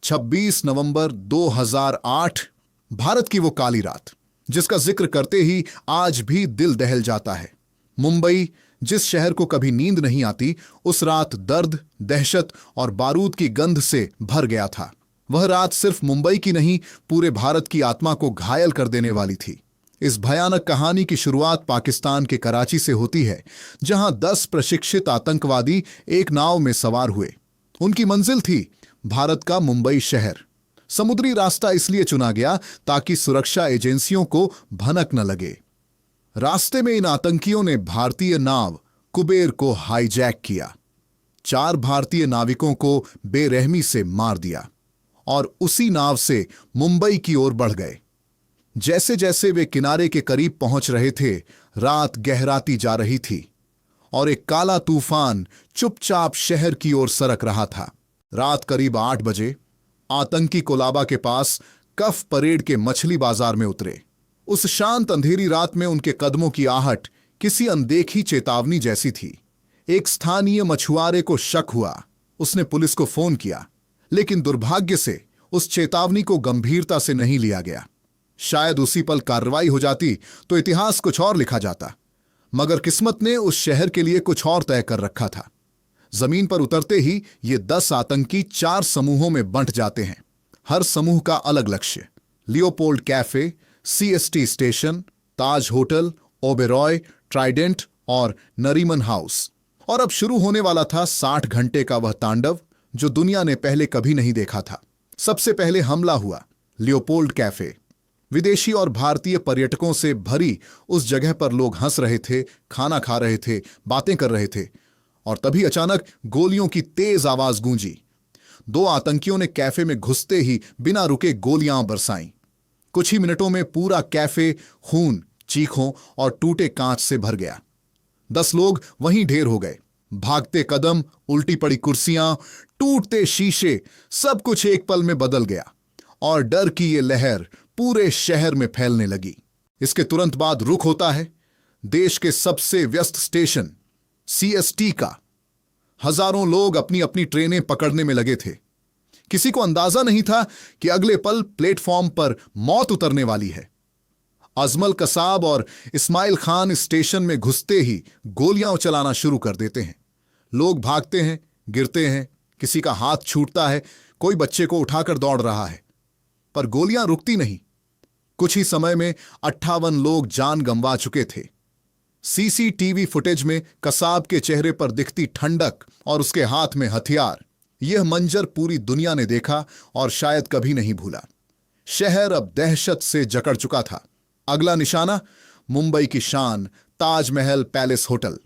26 नवंबर 2008, भारत की वो काली रात जिसका जिक्र करते ही आज भी दिल दहल जाता है। मुंबई, जिस शहर को कभी नींद नहीं आती, उस रात दर्द, दहशत और बारूद की गंध से भर गया था। वह रात सिर्फ मुंबई की नहीं, पूरे भारत की आत्मा को घायल कर देने वाली थी। इस भयानक कहानी की शुरुआत पाकिस्तान के कराची से होती है, जहां 10 प्रशिक्षित आतंकवादी एक नाव में सवार हुए। उनकी मंजिल थी भारत का मुंबई शहर। समुद्री रास्ता इसलिए चुना गया ताकि सुरक्षा एजेंसियों को भनक न लगे। रास्ते में इन आतंकियों ने भारतीय नाव कुबेर को हाईजैक किया। 4 भारतीय नाविकों को बेरहमी से मार दिया और उसी नाव से मुंबई की ओर बढ़ गए। जैसे जैसे वे किनारे के करीब पहुंच रहे थे, रात गहराती जा रही थी और एक काला तूफान चुपचाप शहर की ओर सरक रहा था। रात करीब 8 बजे आतंकी कोलाबा के पास कफ परेड के मछली बाजार में उतरे। उस शांत अंधेरी रात में उनके कदमों की आहट किसी अनदेखी चेतावनी जैसी थी। एक स्थानीय मछुआरे को शक हुआ। उसने पुलिस को फोन किया, लेकिन दुर्भाग्य से उस चेतावनी को गंभीरता से नहीं लिया गया। शायद उसी पल कार्रवाई हो जाती तो इतिहास कुछ और लिखा जाता, मगर किस्मत ने उस शहर के लिए कुछ और तय कर रखा था। जमीन पर उतरते ही ये 10 आतंकी 4 समूहों में बंट जाते हैं। हर समूह का अलग लक्ष्य। लियोपोल्ड कैफे, CST स्टेशन, ताज होटल, ओबेरॉय, ट्राइडेंट और नरीमन हाउस। और अब शुरू होने वाला था 60 घंटे का वह तांडव जो दुनिया ने पहले कभी नहीं देखा था। सबसे पहले हमला हुआ लियोपोल्ड कैफे। विदेशी और भारतीय पर्यटकों से भरी उस जगह पर लोग हंस रहे थे, खाना खा रहे थे, बातें कर रहे थे, और तभी अचानक गोलियों की तेज आवाज गूंजी। 2 आतंकियों ने कैफे में घुसते ही बिना रुके गोलियां बरसाईं। कुछ ही मिनटों में पूरा कैफे खून, चीखों और टूटे कांच से भर गया। 10 लोग वहीं ढेर हो गए। भागते कदम, उल्टी पड़ी कुर्सियां, टूटते शीशे, सब कुछ एक पल में बदल गया और डर की ये लहर पूरे शहर में फैलने लगी। इसके तुरंत बाद रुख होता है देश के सबसे व्यस्त स्टेशन CST का। हजारों लोग अपनी अपनी ट्रेनें पकड़ने में लगे थे। किसी को अंदाजा नहीं था कि अगले पल प्लेटफॉर्म पर मौत उतरने वाली है। अजमल कसाब और इस्माइल खान स्टेशन में घुसते ही गोलियां चलाना शुरू कर देते हैं। लोग भागते हैं, गिरते हैं, किसी का हाथ छूटता है, कोई बच्चे को उठाकर दौड़ रहा है, पर गोलियां रुकती नहीं। कुछ ही समय में 58 लोग जान गंवा चुके थे। CCTV फुटेज में कसाब के चेहरे पर दिखती ठंडक और उसके हाथ में हथियार, यह मंजर पूरी दुनिया ने देखा और शायद कभी नहीं भूला। शहर अब दहशत से जकड़ चुका था। अगला निशाना मुंबई की शान ताजमहल पैलेस होटल।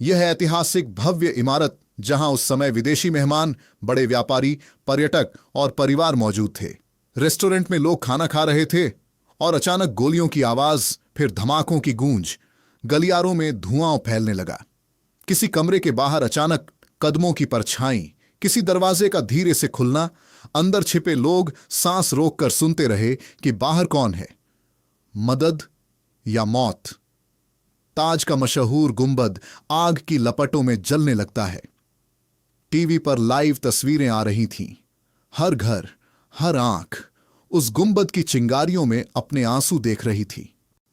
यह ऐतिहासिक भव्य इमारत जहां उस समय विदेशी मेहमान, बड़े व्यापारी, पर्यटक और परिवार मौजूद थे। रेस्टोरेंट में लोग खाना खा रहे थे और अचानक गोलियों की आवाज, फिर धमाकों की गूंज। गलियारों में धुआं फैलने लगा। किसी कमरे के बाहर अचानक कदमों की परछाई, किसी दरवाजे का धीरे से खुलना। अंदर छिपे लोग सांस रोककर सुनते रहे कि बाहर कौन है, मदद या मौत। ताज का मशहूर गुंबद आग की लपटों में जलने लगता है। टीवी पर लाइव तस्वीरें आ रही थीं। हर घर, हर आंख उस गुंबद की चिंगारियों में अपने आंसू देख रही थी।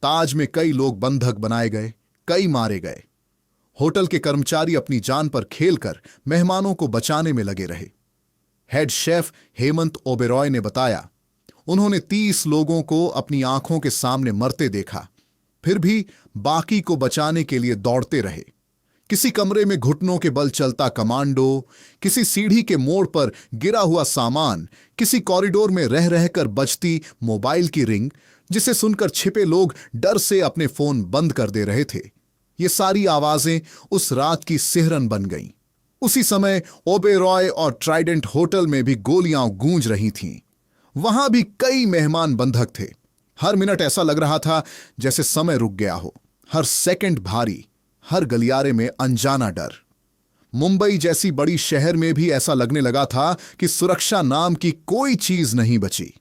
ताज में कई लोग बंधक बनाए गए, कई मारे गए। होटल के कर्मचारी अपनी जान पर खेलकर मेहमानों को बचाने में लगे रहे। हेड शेफ हेमंत ओबेरॉय ने बताया, उन्होंने 30 लोगों को अपनी आंखों के सामने मरते देखा, फिर भी बाकी को बचाने के लिए दौड़ते रहे। किसी कमरे में घुटनों के बल चलता कमांडो, किसी सीढ़ी के मोड़ पर गिरा हुआ सामान, किसी कॉरिडोर में रह रहकर बजती मोबाइल की रिंग, जिसे सुनकर छिपे लोग डर से अपने फोन बंद कर दे रहे थे। ये सारी आवाजें उस रात की सिहरन बन गईं। उसी समय ओबेरॉय और ट्राइडेंट होटल में भी गोलियां गूंज रही थीं। वहां भी कई मेहमान बंधक थे। हर मिनट ऐसा लग रहा था जैसे समय रुक गया हो। हर सेकंड भारी, हर गलियारे में अनजाना डर। मुंबई जैसी बड़ी शहर में भी ऐसा लगने लगा था कि सुरक्षा नाम की कोई चीज नहीं बची।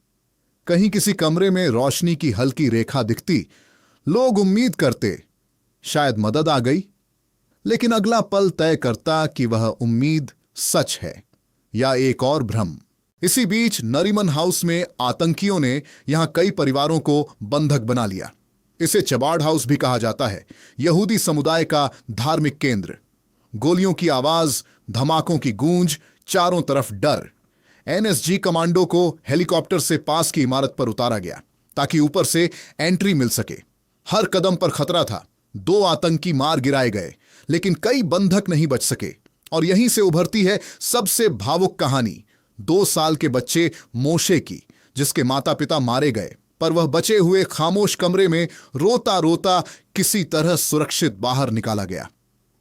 कहीं किसी कमरे में रोशनी की हल्की रेखा दिखती, लोग उम्मीद करते शायद मदद आ गई, लेकिन अगला पल तय करता कि वह उम्मीद सच है या एक और भ्रम। इसी बीच नरीमन हाउस में आतंकियों ने यहां कई परिवारों को बंधक बना लिया। इसे चबाड़ हाउस भी कहा जाता है, यहूदी समुदाय का धार्मिक केंद्र। गोलियों की आवाज, धमाकों की गूंज, चारों तरफ डर। एनएसजी कमांडो को हेलीकॉप्टर से पास की इमारत पर उतारा गया ताकि ऊपर से एंट्री मिल सके। हर कदम पर खतरा था। 2 आतंकी मार गिराए गए, लेकिन कई बंधक नहीं बच सके। और यहीं से उभरती है सबसे भावुक कहानी 2 साल के बच्चे मोशे की, जिसके माता पिता मारे गए, पर वह बचे हुए खामोश कमरे में रोता रोता किसी तरह सुरक्षित बाहर निकाला गया।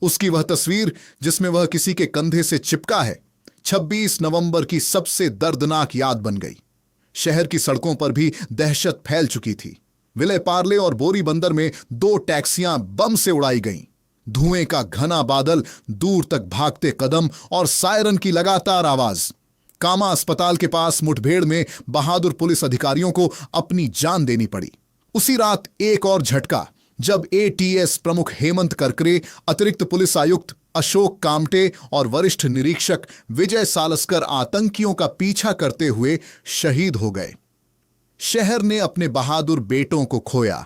उसकी वह तस्वीर जिसमें वह किसी के कंधे से चिपका है, 26 नवंबर की सबसे दर्दनाक याद बन गई। शहर की सड़कों पर भी दहशत फैल चुकी थी। विले पार्ले और बोरी बंदर में 2 टैक्सियां बम से उड़ाई गईं। धुएं का घना बादल, दूर तक भागते कदम और सायरन की लगातार आवाज। कामा अस्पताल के पास मुठभेड़ में बहादुर पुलिस अधिकारियों को अपनी जान देनी पड़ी। उसी रात एक और झटका, जब एटीएस प्रमुख हेमंत करकरे, अतिरिक्त पुलिस आयुक्त अशोक कामटे और वरिष्ठ निरीक्षक विजय सालस्कर आतंकियों का पीछा करते हुए शहीद हो गए। शहर ने अपने बहादुर बेटों को खोया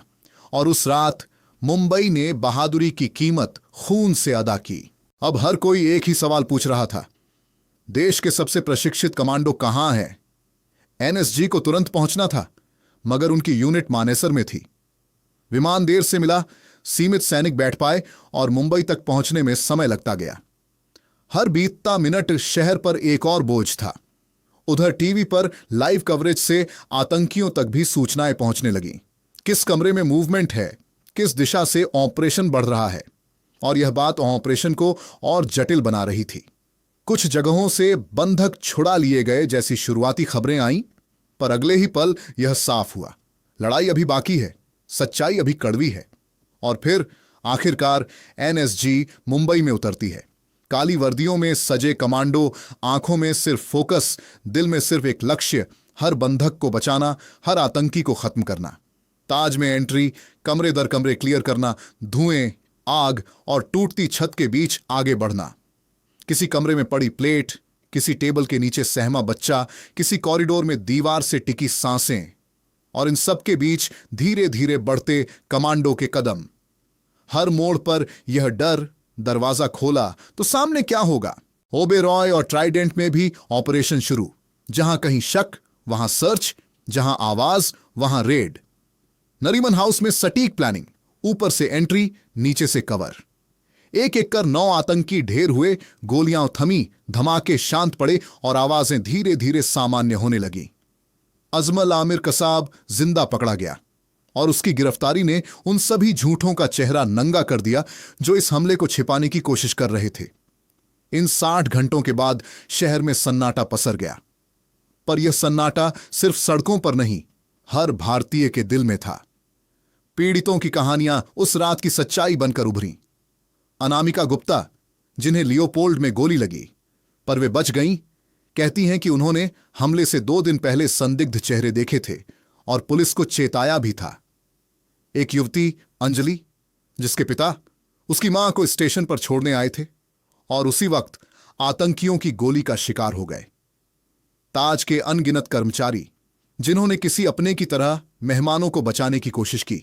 और उस रात मुंबई ने बहादुरी की कीमत खून से अदा की। अब हर कोई एक ही सवाल पूछ रहा था, देश के सबसे प्रशिक्षित कमांडो कहां हैं? एनएसजी को तुरंत पहुंचना था, मगर उनकी यूनिट मानेसर में थी। विमान देर से मिला, सीमित सैनिक बैठ पाए और मुंबई तक पहुंचने में समय लगता गया। हर बीतता मिनट शहर पर एक और बोझ था। उधर टीवी पर लाइव कवरेज से आतंकियों तक भी सूचनाएं पहुंचने लगीं। किस कमरे में मूवमेंट है, किस दिशा से ऑपरेशन बढ़ रहा है। और यह बात ऑपरेशन को और जटिल बना रही थी। कुछ जगहों से बंधक छुड़ा लिए गए जैसी शुरुआती खबरें आईं, पर अगले ही पल यह साफ हुआ, लड़ाई अभी बाकी है, सच्चाई अभी कड़वी है। और फिर आखिरकार एनएसजी मुंबई में उतरती है। काली वर्दियों में सजे कमांडो, आंखों में सिर्फ फोकस, दिल में सिर्फ एक लक्ष्य, हर बंधक को बचाना, हर आतंकी को खत्म करना। ताज में एंट्री, कमरे दर कमरे क्लियर करना, धुएं, आग और टूटती छत के बीच आगे बढ़ना। किसी कमरे में पड़ी प्लेट, किसी टेबल के नीचे सहमा बच्चा, किसी कॉरिडोर में दीवार से टिकी सांसें, और इन सब के बीच धीरे धीरे बढ़ते कमांडो के कदम। हर मोड़ पर यह डर, दरवाजा खोला तो सामने क्या होगा। ओबेरॉय और ट्राइडेंट में भी ऑपरेशन शुरू। जहां कहीं शक, वहां सर्च, जहां आवाज, वहां रेड। नरीमन हाउस में सटीक प्लानिंग, ऊपर से एंट्री, नीचे से कवर। एक एक कर 9 आतंकी ढेर हुए, गोलियां थमी, धमाके शांत पड़े और आवाजें धीरे धीरे सामान्य होने लगी। अजमल आमिर कसाब जिंदा पकड़ा गया और उसकी गिरफ्तारी ने उन सभी झूठों का चेहरा नंगा कर दिया जो इस हमले को छिपाने की कोशिश कर रहे थे। इन 60 घंटों के बाद शहर में सन्नाटा पसर गया, पर यह सन्नाटा सिर्फ सड़कों पर नहीं, हर भारतीय के दिल में था। पीड़ितों की कहानियां उस रात की सच्चाई बनकर उभरी। अनामिका गुप्ता, जिन्हें लियोपोल्ड में गोली लगी, पर वे बच गईं, कहती हैं कि उन्होंने हमले से 2 दिन पहले संदिग्ध चेहरे देखे थे और पुलिस को चेताया भी था। एक युवती अंजलि, जिसके पिता उसकी मां को स्टेशन पर छोड़ने आए थे और उसी वक्त आतंकियों की गोली का शिकार हो गए। ताज के अनगिनत कर्मचारी, जिन्होंने किसी अपने की तरह मेहमानों को बचाने की कोशिश की।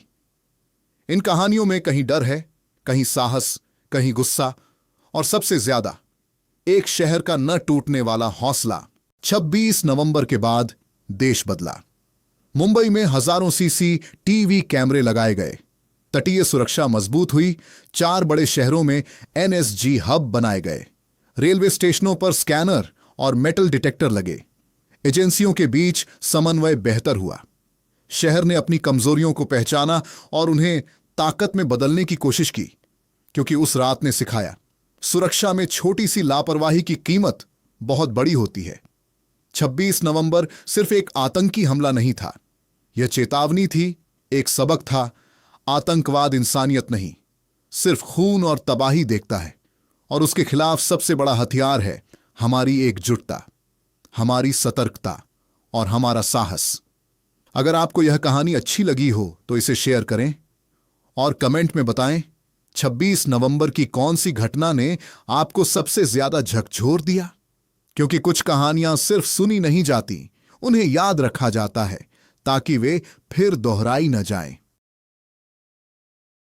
इन कहानियों में कहीं डर है, कहीं साहस, कहीं गुस्सा और सबसे ज्यादा एक शहर का न टूटने वाला हौसला। 26 नवंबर के बाद देश बदला। मुंबई में हजारों सीसीटीवी कैमरे लगाए गए, तटीय सुरक्षा मजबूत हुई, 4 बड़े शहरों में एनएसजी हब बनाए गए, रेलवे स्टेशनों पर स्कैनर और मेटल डिटेक्टर लगे, एजेंसियों के बीच समन्वय बेहतर हुआ। शहर ने अपनी कमजोरियों को पहचाना और उन्हें ताकत में बदलने की कोशिश की, क्योंकि उस रात ने सिखाया, सुरक्षा में छोटी सी लापरवाही की कीमत बहुत बड़ी होती है। 26 नवंबर सिर्फ एक आतंकी हमला नहीं था, यह चेतावनी थी, एक सबक था। आतंकवाद इंसानियत नहीं, सिर्फ खून और तबाही देखता है, और उसके खिलाफ सबसे बड़ा हथियार है हमारी एकजुटता, हमारी सतर्कता और हमारा साहस। अगर आपको यह कहानी अच्छी लगी हो तो इसे शेयर करें और कमेंट में बताएं 26 नवंबर की कौन सी घटना ने आपको सबसे ज्यादा झकझोर दिया। क्योंकि कुछ कहानियां सिर्फ सुनी नहीं जाती, उन्हें याद रखा जाता है ताकि वे फिर दोहराई न जाएं।